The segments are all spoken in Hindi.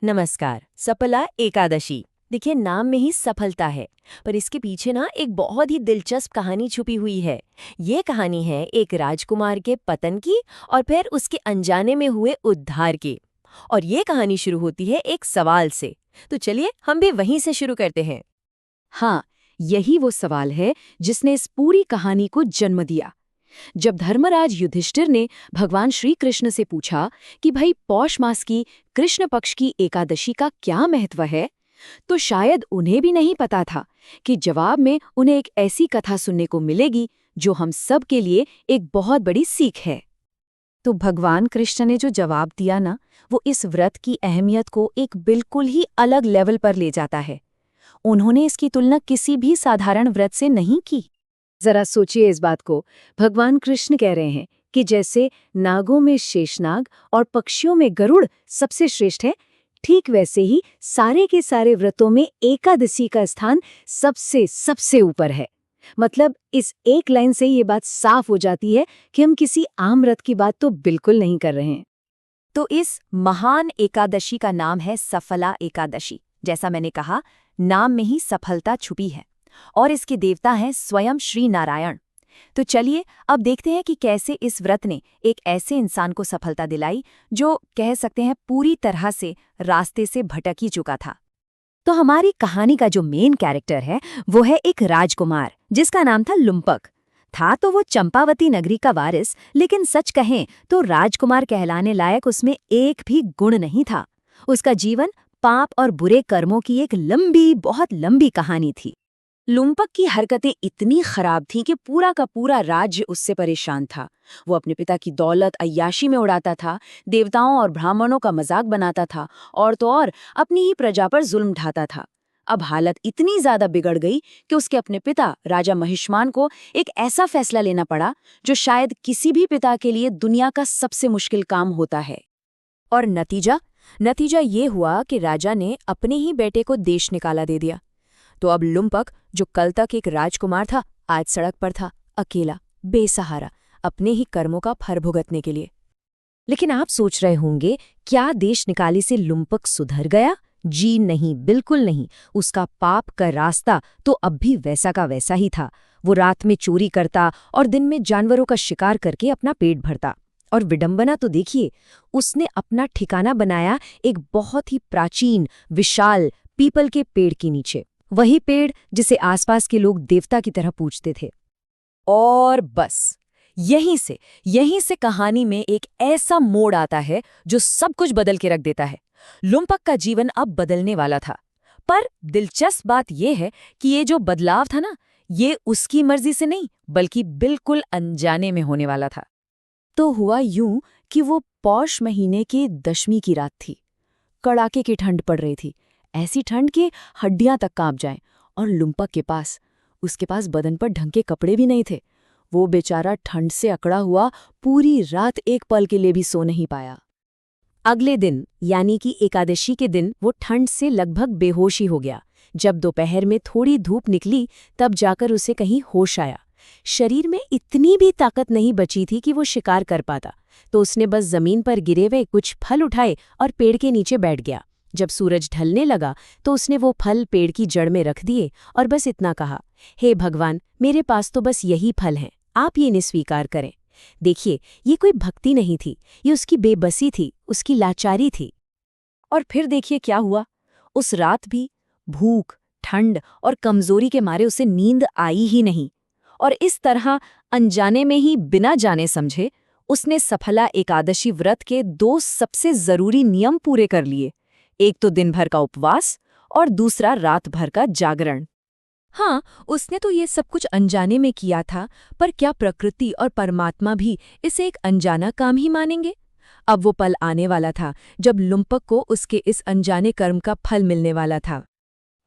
नमस्कार। सफला एकादशी। देखिए, नाम में ही सफलता है, पर इसके पीछे ना एक बहुत ही दिलचस्प कहानी छुपी हुई है। ये कहानी है एक राजकुमार के पतन की और फिर उसके अनजाने में हुए उद्धार की। और ये कहानी शुरू होती है एक सवाल से। तो चलिए हम भी वहीं से शुरू करते हैं। हाँ, यही वो सवाल है जिसने इस पूरी कहानी को जन्म दिया। जब धर्मराज युधिष्ठिर ने भगवान श्री कृष्ण से पूछा कि भाई पौष मास की कृष्ण पक्ष की एकादशी का क्या महत्व है, तो शायद उन्हें भी नहीं पता था कि जवाब में उन्हें एक ऐसी कथा सुनने को मिलेगी जो हम सब के लिए एक बहुत बड़ी सीख है। तो भगवान कृष्ण ने जो जवाब दिया ना, वो इस व्रत की अहमियत को एक बिल्कुल ही अलग लेवल पर ले जाता है। उन्होंने इसकी तुलना किसी भी साधारण व्रत से नहीं की। जरा सोचिए इस बात को। भगवान कृष्ण कह रहे हैं कि जैसे नागों में शेषनाग और पक्षियों में गरुड़ सबसे श्रेष्ठ है, ठीक वैसे ही सारे के सारे व्रतों में एकादशी का स्थान सबसे सबसे ऊपर है। मतलब इस एक लाइन से ये बात साफ हो जाती है कि हम किसी आम व्रत की बात तो बिल्कुल नहीं कर रहे हैं। तो इस महान एकादशी का नाम है सफला एकादशी। जैसा मैंने कहा, नाम में ही सफलता छुपी है और इसके देवता हैं स्वयं श्री नारायण। तो चलिए अब देखते हैं कि कैसे इस व्रत ने एक ऐसे इंसान को सफलता दिलाई जो कह सकते हैं पूरी तरह से रास्ते से भटक ही चुका था। तो हमारी कहानी का जो मेन कैरेक्टर है वो है एक राजकुमार जिसका नाम था लुम्पक। था तो वो चंपावती नगरी का वारिस, लेकिन सच कहें तो राजकुमार कहलाने लायक उसमें एक भी गुण नहीं था। उसका जीवन पाप और बुरे कर्मों की एक लंबी, बहुत लंबी कहानी थी। लुम्पक की हरकतें इतनी खराब थीं कि पूरा का पूरा राज्य उससे परेशान था। वो अपने पिता की दौलत अय्याशी में उड़ाता था, देवताओं और ब्राह्मणों का मजाक बनाता था, और तो और अपनी ही प्रजा पर जुल्म ढाता था। अब हालत इतनी ज्यादा बिगड़ गई कि उसके अपने पिता राजा महिष्मान को एक ऐसा फैसला लेना पड़ा जो शायद किसी भी पिता के लिए दुनिया का सबसे मुश्किल काम होता है। और नतीजा ये हुआ कि राजा ने अपने ही बेटे को देश निकाला दे दिया। तो अब लुम्पक, जो कल तक एक राजकुमार था, आज सड़क पर था, अकेला, बेसहारा, अपने ही कर्मों का फल भुगतने के लिए। लेकिन आप सोच रहे होंगे, क्या देश निकाली से लुम्पक सुधर गया? जी नहीं, बिल्कुल नहीं। उसका पाप का रास्ता तो अब भी वैसा का वैसा ही था। वो रात में चोरी करता और दिन में जानवरों का शिकार करके अपना पेट भरता। और विडंबना तो देखिए, उसने अपना ठिकाना बनाया एक बहुत ही प्राचीन, विशाल पीपल के पेड़ के नीचे। वही पेड़ जिसे आसपास के लोग देवता की तरह पूजते थे। और बस यहीं से कहानी में एक ऐसा मोड़ आता है जो सब कुछ बदल के रख देता है। लुम्पक का जीवन अब बदलने वाला था। पर दिलचस्प बात यह है कि ये जो बदलाव था ना, ये उसकी मर्जी से नहीं बल्कि बिल्कुल अनजाने में होने वाला था। तो हुआ यूं कि वो पौष महीने की दशमी की रात थी। कड़ाके की ठंड पड़ रही थी, ऐसी ठंड कि हड्डियां तक कांप जाएं। और लुम्पक के पास, उसके पास बदन पर ढंग के कपड़े भी नहीं थे। वो बेचारा ठंड से अकड़ा हुआ पूरी रात एक पल के लिए भी सो नहीं पाया। अगले दिन यानी कि एकादशी के दिन वो ठंड से लगभग बेहोश ही हो गया। जब दोपहर में थोड़ी धूप निकली तब जाकर उसे कहीं होश आया। शरीर में इतनी भी ताकत नहीं बची थी कि वो शिकार कर पाता। तो उसने बस जमीन पर गिरे हुए कुछ फल उठाए और पेड़ के नीचे बैठ गया। जब सूरज ढलने लगा तो उसने वो फल पेड़ की जड़ में रख दिए और बस इतना कहा, हे भगवान, मेरे पास तो बस यही फल हैं, आप ये इन्हें स्वीकार करें। देखिए, ये कोई भक्ति नहीं थी, ये उसकी बेबसी थी, उसकी लाचारी थी। और फिर देखिए क्या हुआ। उस रात भी भूख, ठंड और कमजोरी के मारे उसे नींद आई ही नहीं। और इस तरह अनजाने में ही, बिना जाने समझे, उसने सफला एकादशी व्रत के दो सबसे जरूरी नियम पूरे कर लिए। एक तो दिन भर का उपवास और दूसरा रात भर का जागरण। हाँ, उसने तो ये सब कुछ अनजाने में किया था, पर क्या प्रकृति और परमात्मा भी इसे एक अनजाना काम ही मानेंगे? अब वो पल आने वाला था जब लुम्पक को उसके इस अनजाने कर्म का फल मिलने वाला था।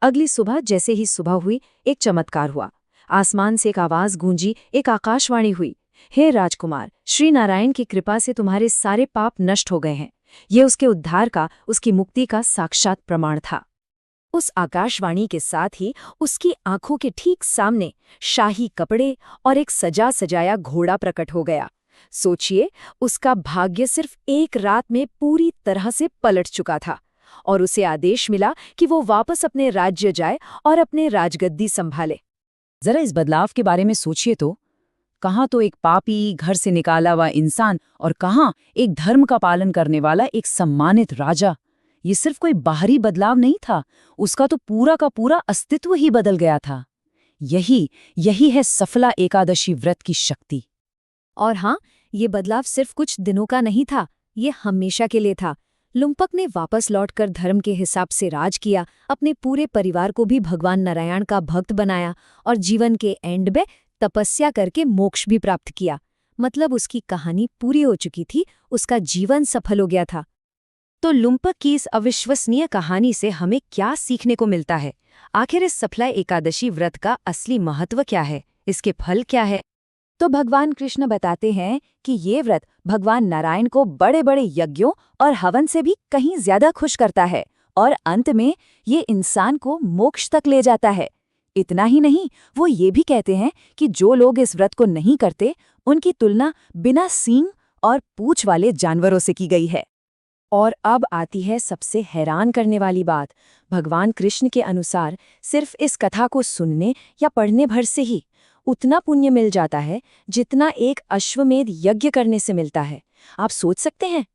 अगली सुबह जैसे ही सुबह हुई, एक चमत्कार हुआ। आसमान से एक आवाज गूंजी, एक आकाशवाणी हुई, हे राजकुमार, श्री नारायण की कृपा से तुम्हारे सारे पाप नष्ट हो गए हैं। ये उसके उद्धार का, उसकी मुक्ति का साक्षात प्रमाण था। उस आकाशवाणी के साथ ही उसकी आंखों के ठीक सामने शाही कपड़े और एक सजा सजाया घोड़ा प्रकट हो गया। सोचिए, उसका भाग्य सिर्फ एक रात में पूरी तरह से पलट चुका था। और उसे आदेश मिला कि वो वापस अपने राज्य जाए और अपने राजगद्दी संभाले। जरा इस बदलाव के बारे में सोचिए तो, कहाँ तो एक पापी घर से निकाला हुआ इंसान और कहाँ एक धर्म का पालन करने वाला एक सम्मानित राजा। ये सिर्फ कोई बाहरी बदलाव नहीं था, उसका तो पूरा का पूरा अस्तित्व ही बदल गया था। यही है सफला एकादशी व्रत की शक्ति। और हाँ, ये बदलाव सिर्फ कुछ दिनों का नहीं था, ये हमेशा के लिए था। लुम्पक ने वापस लौटकर धर्म के हिसाब से राज किया, अपने पूरे परिवार को भी भगवान नारायण का भक्त बनाया और जीवन के एंड में तपस्या करके मोक्ष भी प्राप्त किया। मतलब उसकी कहानी पूरी हो चुकी थी, उसका जीवन सफल हो गया था। तो लुम्पक की इस अविश्वसनीय कहानी से हमें क्या सीखने को मिलता है? आखिर इस सफला एकादशी व्रत का असली महत्व क्या है? इसके फल क्या है? तो भगवान कृष्ण बताते हैं कि ये व्रत भगवान नारायण को बड़े बड़े यज्ञों और हवन से भी कहीं ज्यादा खुश करता है और अंत में ये इंसान को मोक्ष तक ले जाता है। इतना ही नहीं, वो ये भी कहते हैं कि जो लोग इस व्रत को नहीं करते, उनकी तुलना बिना सींग और पूंछ वाले जानवरों से की गई है। और अब आती है सबसे हैरान करने वाली बात। भगवान कृष्ण के अनुसार सिर्फ इस कथा को सुनने या पढ़ने भर से ही उतना पुण्य मिल जाता है जितना एक अश्वमेध यज्ञ करने से मिलता है। आप सोच सकते हैं,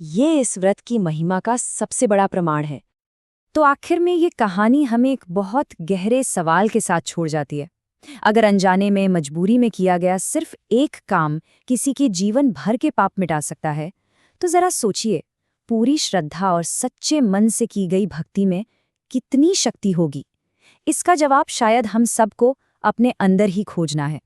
ये इस व्रत की महिमा का सबसे बड़ा प्रमाण है। तो आखिर में ये कहानी हमें एक बहुत गहरे सवाल के साथ छोड़ जाती है। अगर अनजाने में, मजबूरी में किया गया सिर्फ एक काम किसी के जीवन भर के पाप मिटा सकता है, तो जरा सोचिए, पूरी श्रद्धा और सच्चे मन से की गई भक्ति में कितनी शक्ति होगी। इसका जवाब शायद हम सबको अपने अंदर ही खोजना है।